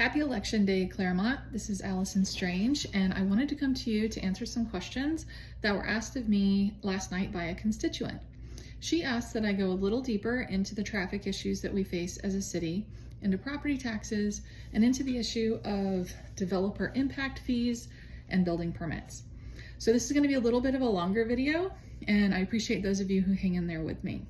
Happy Election Day, Clermont. This is Alison Strange, and I wanted to come to you to answer some questions that were asked of me last night by a constituent. She asked that I go a little deeper into the traffic issues that we face as a city, into property taxes, and into the issue of developer impact fees and building permits. So this is going to be a little bit of a longer video, and I appreciate those of you who hang in there with me.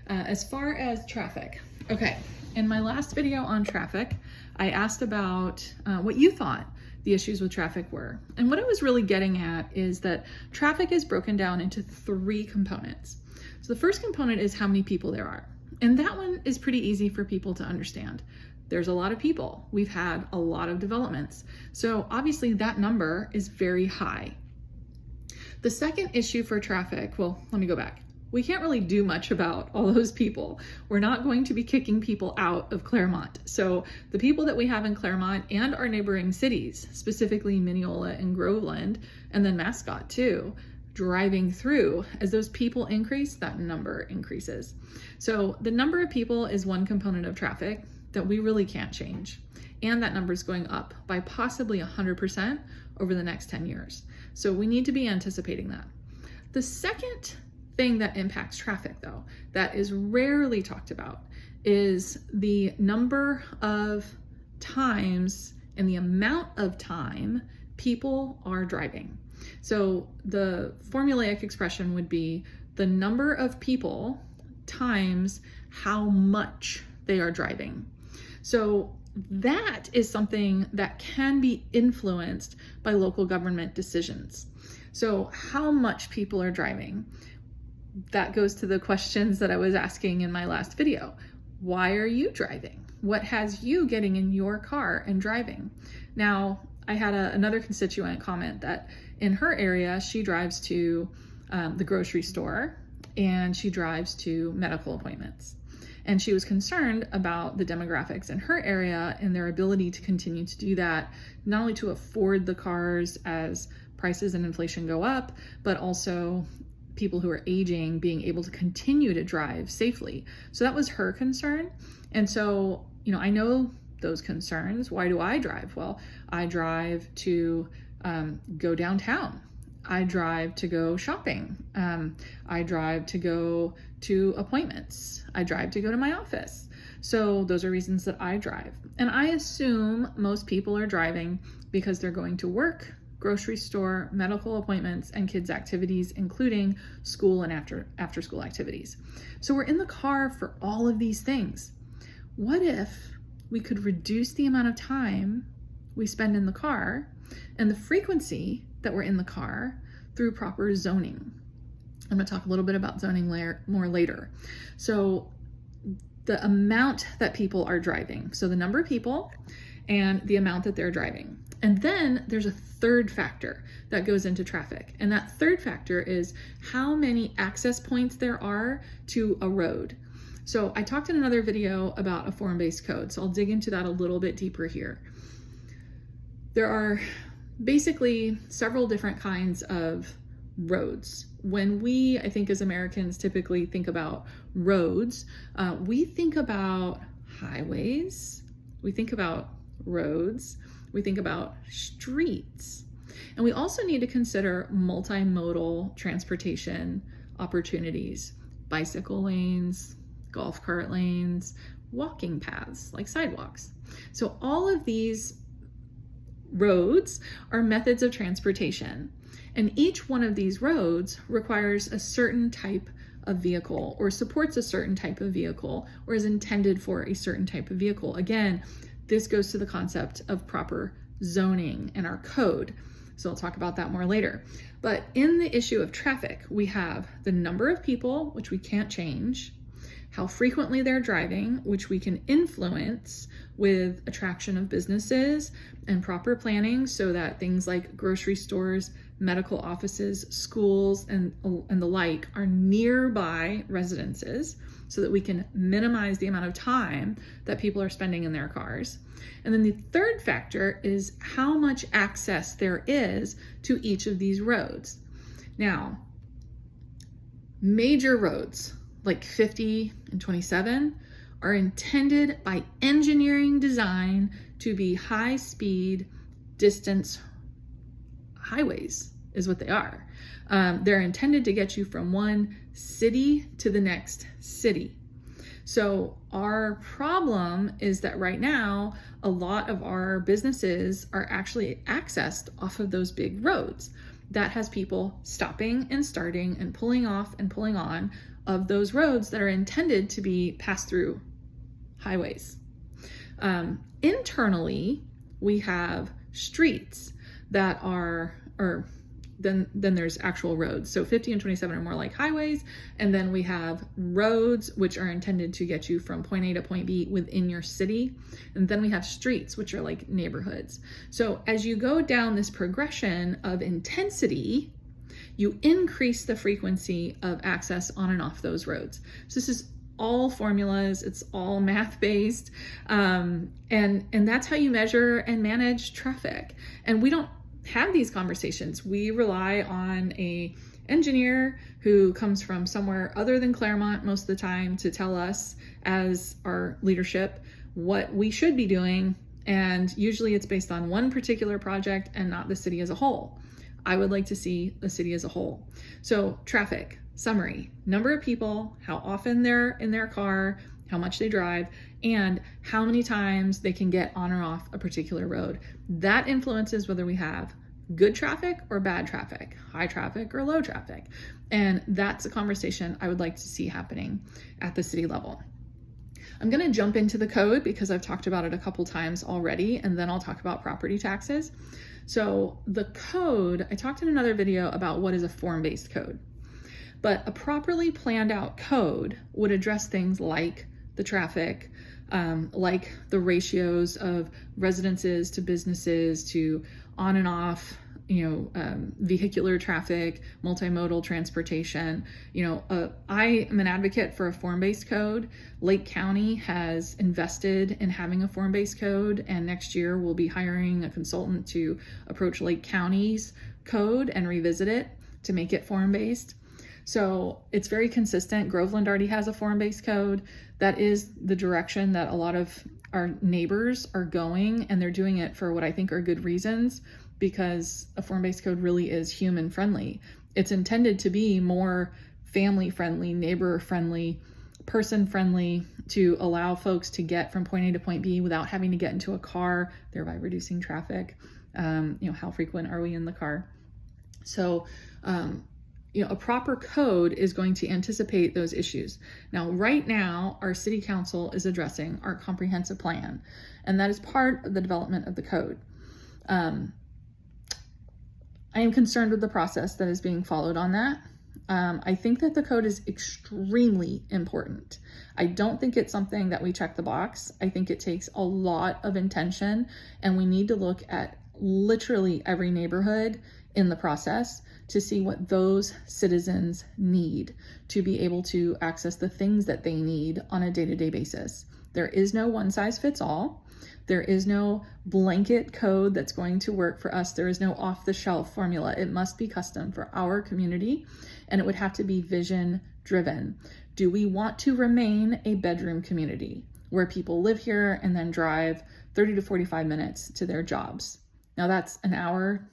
As far as traffic, okay, in my last video on traffic, I asked about what you thought the issues with traffic were. And what I was really getting at is that traffic is broken down into three components. So the first component is how many people there are. And that one is pretty easy for people to understand. There's a lot of people. We've had a lot of developments. So obviously that number is very high. The second issue for traffic, well, let me go back. We can't really do much about all those people. We're not going to be kicking people out of Clermont. So the people that we have in Clermont and our neighboring cities, specifically Mineola and Groveland, and then Mascot too, driving through, as those people increase, that number increases. So the number of people is one component of traffic that we really can't change. And that number is going up by possibly 100% over the next 10 years. So we need to be anticipating that. The second thing that impacts traffic, though, that is rarely talked about is the number of times and the amount of time people are driving. So the formulaic expression would be the number of people times how much they are driving. So that is something that can be influenced by local government decisions. So how much people are driving, that goes to the questions that I was asking in my last video. Why are you driving? What has you getting in your car and driving? Now, I had another constituent comment that in her area, she drives to the grocery store and she drives to medical appointments. And she was concerned about the demographics in her area and their ability to continue to do that, not only to afford the cars as prices and inflation go up, but also people who are aging being able to continue to drive safely. So that was her concern. And so, I know those concerns. Why do I drive? Well, I drive to go downtown. I drive to go shopping. I drive to go to appointments. I drive to go to my office. So those are reasons that I drive. And I assume most people are driving because they're going to work, grocery store, medical appointments, and kids' activities, including school and after school activities. So we're in the car for all of these things. What if we could reduce the amount of time we spend in the car and the frequency that we're in the car through proper zoning? I'm going to talk a little bit about zoning more later. So the amount that people are driving, so the number of people and the amount that they're driving. And then there's a third factor that goes into traffic. And that third factor is how many access points there are to a road. So I talked in another video about a form-based code, so I'll dig into that a little bit deeper here. There are basically several different kinds of roads. When we, I think as Americans, typically think about roads, we think about highways, we think about roads, we think about streets, and we also need to consider multimodal transportation opportunities, bicycle lanes, golf cart lanes, walking paths like sidewalks. So all of these roads are methods of transportation, and each one of these roads requires a certain type of vehicle or supports a certain type of vehicle or is intended for a certain type of vehicle. Again, this goes to the concept of proper zoning in our code. So I'll talk about that more later. But in the issue of traffic, we have the number of people, which we can't change, how frequently they're driving, which we can influence with attraction of businesses and proper planning so that things like grocery stores, medical offices, schools, and the like are nearby residences so that we can minimize the amount of time that people are spending in their cars. And then the third factor is how much access there is to each of these roads. Now, major roads like 50 and 27 are intended by engineering design to be high-speed distance highways is what they are. They're intended to get you from one city to the next city. So our problem is that right now, a lot of our businesses are actually accessed off of those big roads. That has people stopping and starting and pulling off and pulling on of those roads that are intended to be pass-through highways. Internally, we have streets that are, then there's actual roads. So 50 and 27 are more like highways. And then we have roads, which are intended to get you from point A to point B within your city. And then we have streets, which are like neighborhoods. So as you go down this progression of intensity, you increase the frequency of access on and off those roads. So this is all formulas, it's all math-based, and that's how you measure and manage traffic. And we don't have these conversations. We rely on a engineer who comes from somewhere other than Clermont most of the time to tell us as our leadership what we should be doing. And usually it's based on one particular project and not the city as a whole. I would like to see the city as a whole. So traffic, summary, number of people, how often they're in their car, how much they drive, and how many times they can get on or off a particular road. That influences whether we have good traffic or bad traffic, high traffic or low traffic. And that's a conversation I would like to see happening at the city level. I'm going to jump into the code because I've talked about it a couple times already, and then I'll talk about property taxes. So the code, I talked in another video about what is a form-based code, but a properly planned out code would address things like the traffic, like the ratios of residences to businesses to on and off, vehicular traffic, multimodal transportation. I am an advocate for a form-based code. Lake County has invested in having a form-based code, and next year we'll be hiring a consultant to approach Lake County's code and revisit it to make it form-based. So it's very consistent. Groveland already has a form-based code. That is the direction that a lot of our neighbors are going, and they're doing it for what I think are good reasons, because a form-based code really is human-friendly. It's intended to be more family-friendly, neighbor-friendly, person-friendly, to allow folks to get from point A to point B without having to get into a car, thereby reducing traffic. How frequent are we in the car? So, a proper code is going to anticipate those issues. Now, right now, our city council is addressing our comprehensive plan, and that is part of the development of the code. I am concerned with the process that is being followed on that. I think that the code is extremely important. I don't think it's something that we check the box. I think it takes a lot of intention, and we need to look at literally every neighborhood in the process to see what those citizens need to be able to access the things that they need on a day-to-day basis. There is no one size fits all. There is no blanket code that's going to work for us. There is no off-the-shelf formula. It must be custom for our community, and it would have to be vision driven. Do we want to remain a bedroom community where people live here and then drive 30 to 45 minutes to their jobs? Now that's an hour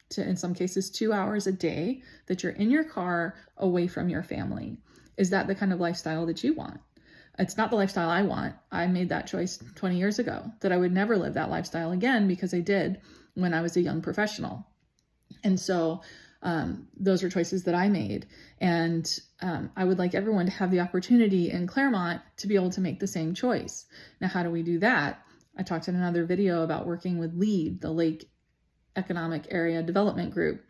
to, in some cases, 2 hours a day that you're in your car away from your family. Is that the kind of lifestyle that you want? It's not the lifestyle I want. I made that choice 20 years ago that I would never live that lifestyle again, because I did when I was a young professional. And so those are choices that I made. And I would like everyone to have the opportunity in Clermont to be able to make the same choice. Now, how do we do that? I talked in another video about working with LEAD, the Lake Economic Area Development Group.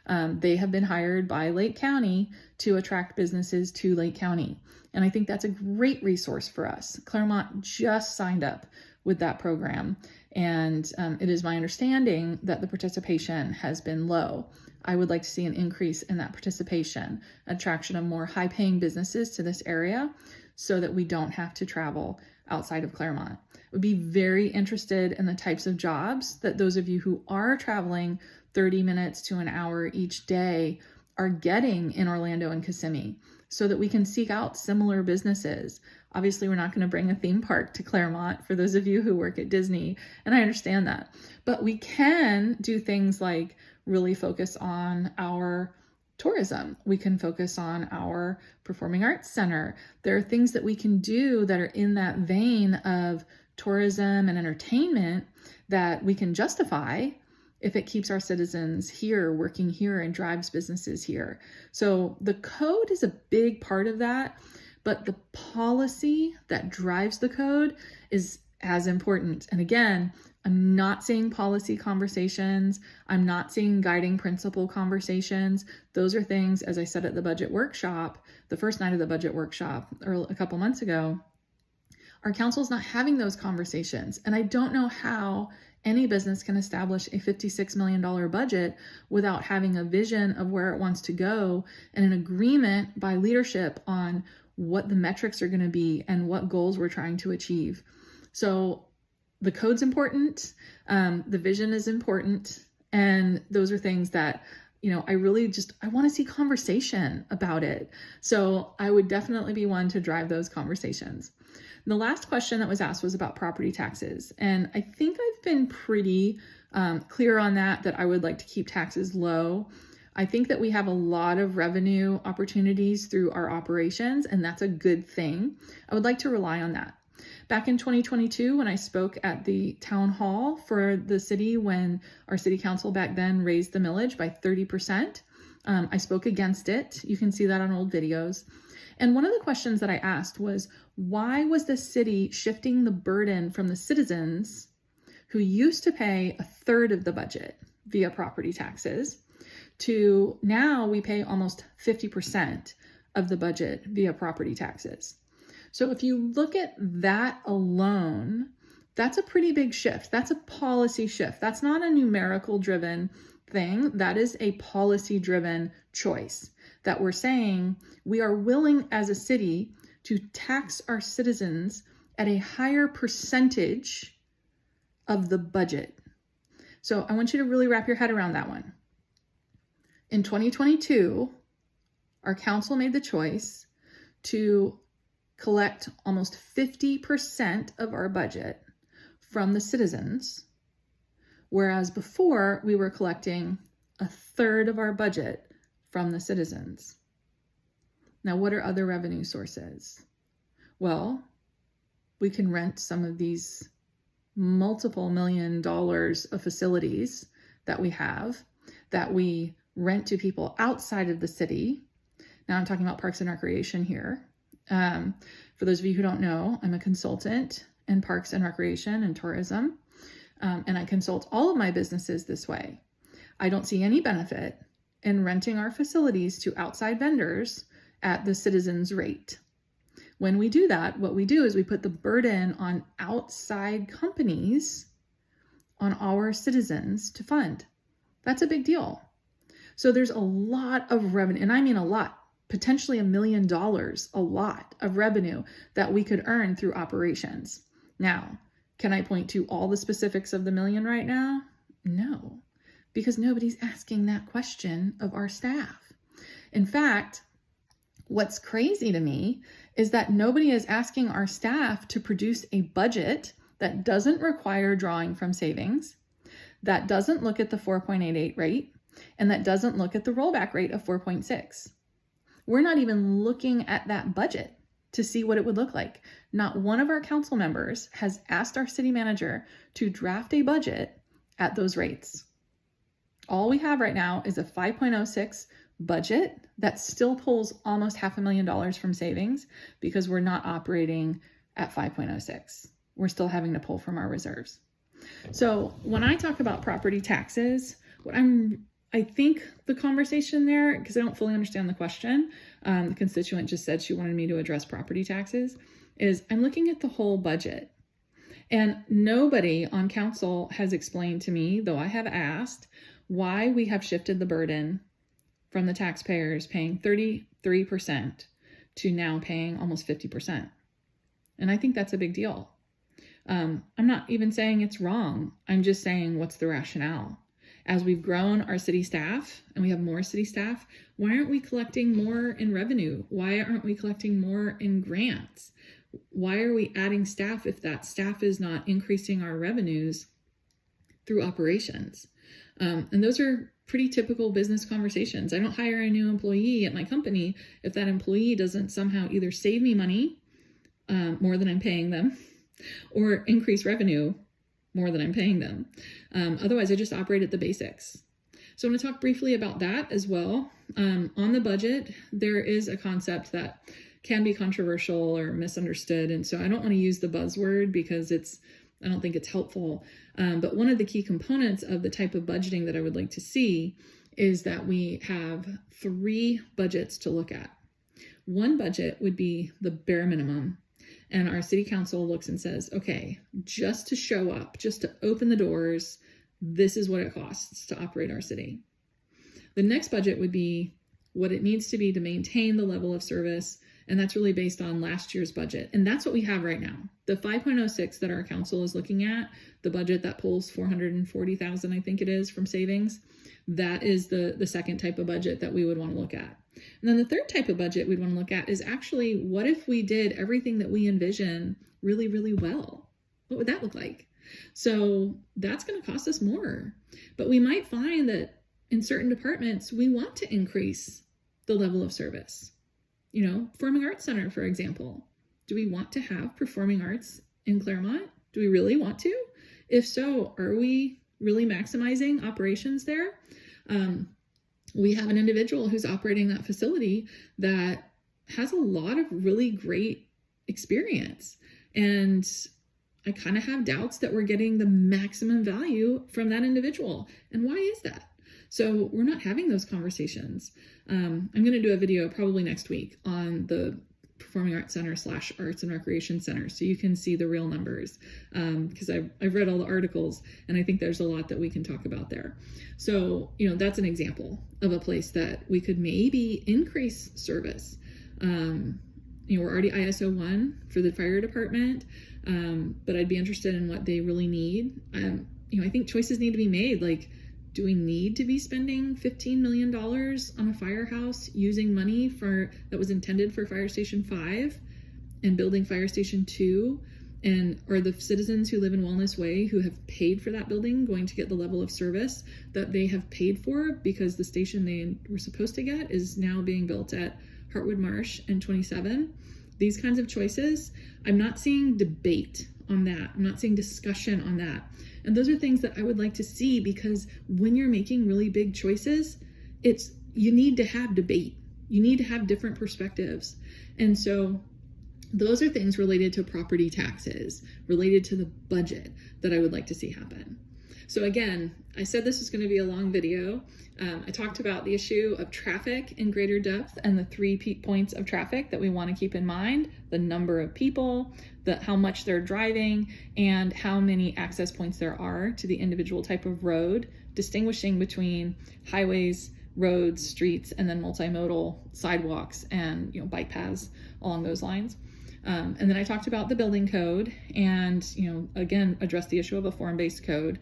They have been hired by Lake County to attract businesses to Lake County. And I think that's a great resource for us. Clermont just signed up with that program. And it is my understanding that the participation has been low. I would like to see an increase in that participation, attraction of more high-paying businesses to this area so that we don't have to travel outside of Clermont. Would be very interested in the types of jobs that those of you who are traveling 30 minutes to an hour each day are getting in Orlando and Kissimmee. so that we can seek out similar businesses. Obviously, we're not going to bring a theme park to Clermont for those of you who work at Disney, and I understand that. But we can do things like really focus on our tourism. We can focus on our performing arts center. There are things that we can do that are in that vein of tourism and entertainment that we can justify if it keeps our citizens here, working here, and drives businesses here. So the code is a big part of that, but the policy that drives the code is as important. And again, I'm not seeing policy conversations. I'm not seeing guiding principle conversations. Those are things, as I said at the budget workshop, the first night of the budget workshop, or a couple months ago, our council's not having those conversations. And I don't know how any business can establish a $56 million budget without having a vision of where it wants to go and an agreement by leadership on what the metrics are going to be and what goals we're trying to achieve. So the code's important, the vision is important, and those are things that, I want to see conversation about it. So I would definitely be one to drive those conversations. The last question that was asked was about property taxes. And I think I've been pretty clear on that I would like to keep taxes low. I think that we have a lot of revenue opportunities through our operations, and that's a good thing. I would like to rely on that. Back in 2022, when I spoke at the town hall for the city, when our city council back then raised the millage by 30%, I spoke against it. You can see that on old videos. And one of the questions that I asked was, why was the city shifting the burden from the citizens who used to pay a third of the budget via property taxes to now we pay almost 50% of the budget via property taxes? So if you look at that alone, that's a pretty big shift. That's a policy shift. That's not a numerical driven thing. That is a policy driven choice that we're saying we are willing as a city to tax our citizens at a higher percentage of the budget. So I want you to really wrap your head around that one. In 2022, our council made the choice to collect almost 50% of our budget from the citizens, whereas before we were collecting a third of our budget from the citizens. Now, what are other revenue sources? Well, we can rent some of these multiple $1 million of facilities that we have, that we rent to people outside of the city. Now I'm talking about Parks and Recreation here. For those of you who don't know, I'm a consultant in Parks and Recreation and tourism, and I consult all of my businesses this way. I don't see any benefit in renting our facilities to outside vendors at the citizens' rate. When we do that, what we do is we put the burden on outside companies on our citizens to fund. That's a big deal. So there's a lot of revenue, and I mean a lot, potentially $1 million, a lot of revenue that we could earn through operations. Now, can I point to all the specifics of the million right now? No, because nobody's asking that question of our staff. In fact, what's crazy to me is that nobody is asking our staff to produce a budget that doesn't require drawing from savings, that doesn't look at the 4.88 rate, and that doesn't look at the rollback rate of 4.6. We're not even looking at that budget to see what it would look like. Not one of our council members has asked our city manager to draft a budget at those rates. All we have right now is a 5.06 budget that still pulls almost $500,000 from savings because we're not operating at 5.06. We're still having to pull from our reserves. So when I talk about property taxes, I think the conversation there, because I don't fully understand the question, the constituent just said she wanted me to address property taxes, is I'm looking at the whole budget. And nobody on council has explained to me, though I have asked, why we have shifted the burden from the taxpayers paying 33% to now paying almost 50%. And I think that's a big deal. I'm not even saying it's wrong. I'm just saying, what's the rationale? As we've grown our city staff and we have more city staff, why aren't we collecting more in revenue? Why aren't we collecting more in grants? Why are we adding staff if that staff is not increasing our revenues through operations? And those are pretty typical business conversations. I don't hire a new employee at my company if that employee doesn't somehow either save me money more than I'm paying them, or increase revenue more than I'm paying them. Otherwise, I just operate at the basics. So I'm going to talk briefly about that as well. On the budget, there is a concept that can be controversial or misunderstood. And so I don't want to use the buzzword because I don't think it's helpful. But one of the key components of the type of budgeting that I would like to see is that we have 3 budgets to look at. One budget would be the bare minimum. And our city council looks and says, okay, just to show up, just to open the doors, this is what it costs to operate our city. The next budget would be what it needs to be to maintain the level of service. And that's really based on last year's budget. And that's what we have right now. The 5.06 that our council is looking at, the budget that pulls $440,000, I think it is, from savings, that is the second type of budget that we would want to look at. And then the third type of budget we'd want to look at is actually, what if we did everything that we envision really, really well? What would that look like? So that's going to cost us more. But we might find that in certain departments, we want to increase the level of service. Performing Arts Center, for example. Do we want to have performing arts in Clermont? Do we really want to? If so, are we really maximizing operations there? We have an individual who's operating that facility that has a lot of really great experience. And I kind of have doubts that we're getting the maximum value from that individual. And why is that? So we're not having those conversations. I'm going to do a video probably next week on the Performing Arts Center / Arts and Recreation Center, so you can see the real numbers, because I've read all the articles, and I think there's a lot that we can talk about there. So, that's an example of a place that we could maybe increase service. We're already ISO 1 for the fire department, but I'd be interested in what they really need. I think choices need to be made, like, do we need to be spending $15 million on a firehouse using money that was intended for Fire Station 5 and building Fire Station 2? And are the citizens who live in Wellness Way who have paid for that building going to get the level of service that they have paid for because the station they were supposed to get is now being built at Hartwood Marsh and 27? These kinds of choices, I'm not seeing debate on that. I'm not seeing discussion on that. And those are things that I would like to see, because when you're making really big choices, you need to have debate. You need to have different perspectives. And so those are things related to property taxes, related to the budget, that I would like to see happen. So again, I said this was going to be a long video. I talked about the issue of traffic in greater depth and the 3 points of traffic that we want to keep in mind: the number of people, how much they're driving, and how many access points there are to the individual type of road, distinguishing between highways, roads, streets, and then multimodal sidewalks and bike paths along those lines. And then I talked about the building code and, again, addressed the issue of a form-based code.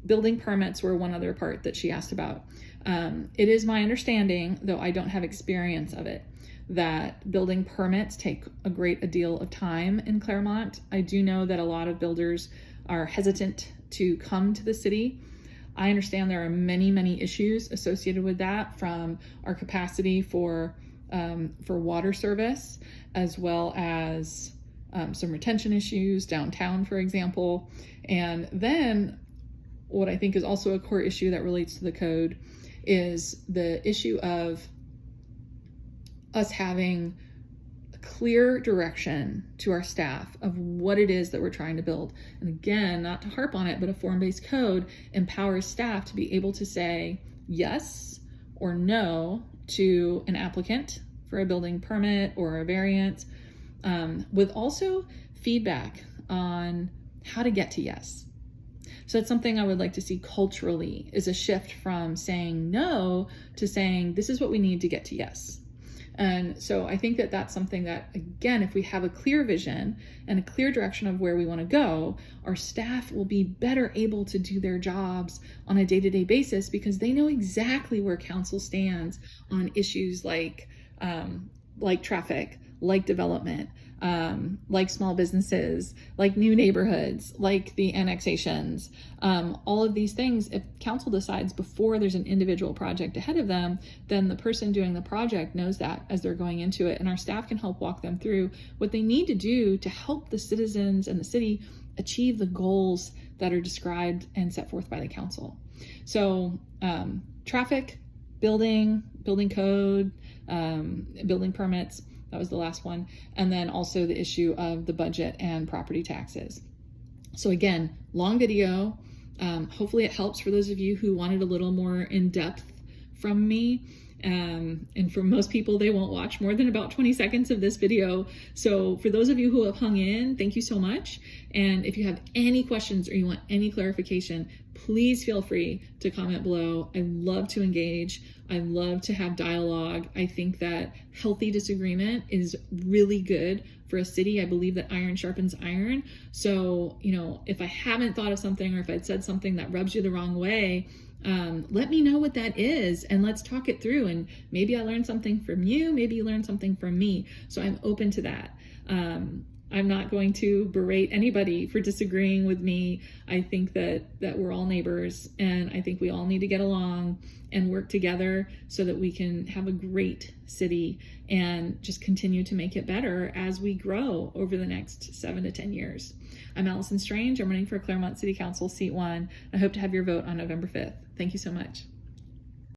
Building permits were one other part that she asked about. It is my understanding, though I don't have experience of it, that building permits take a great deal of time in Clermont. I do know that a lot of builders are hesitant to come to the city. I understand there are many, many issues associated with that, from our capacity for water service, as well as some retention issues downtown, for example. And then what I think is also a core issue that relates to the code is the issue of us having a clear direction to our staff of what it is that we're trying to build. And again, not to harp on it, but a form-based code empowers staff to be able to say yes or no to an applicant for a building permit or a variance, with also feedback on how to get to yes. So that's something I would like to see culturally, is a shift from saying no to saying this is what we need to get to yes. And so I think that that's something that, again, if we have a clear vision and a clear direction of where we want to go, our staff will be better able to do their jobs on a day-to-day basis because they know exactly where council stands on issues like traffic, like development, like small businesses, like new neighborhoods, like the annexations, all of these things. If council decides before there's an individual project ahead of them, then the person doing the project knows that as they're going into it, and our staff can help walk them through what they need to do to help the citizens and the city achieve the goals that are described and set forth by the council. So traffic, building code, building permits, that was the last one. And then also the issue of the budget and property taxes. So again, long video. Hopefully it helps for those of you who wanted a little more in depth from me. And for most people, they won't watch more than about 20 seconds of this video. So for those of you who have hung in, thank you so much. And if you have any questions or you want any clarification, please feel free to comment below. I love to engage. I love to have dialogue. I think that healthy disagreement is really good for a city. I believe that iron sharpens iron. So, if I haven't thought of something or if I'd said something that rubs you the wrong way, let me know what that is and let's talk it through. And maybe I learned something from you, maybe you learned something from me. So I'm open to that. I'm not going to berate anybody for disagreeing with me. I think that we're all neighbors, and I think we all need to get along and work together so that we can have a great city and just continue to make it better as we grow over the next 7 to 10 years. I'm Alison Strange. I'm running for Clermont City Council, Seat 1. I hope to have your vote on November 5th. Thank you so much.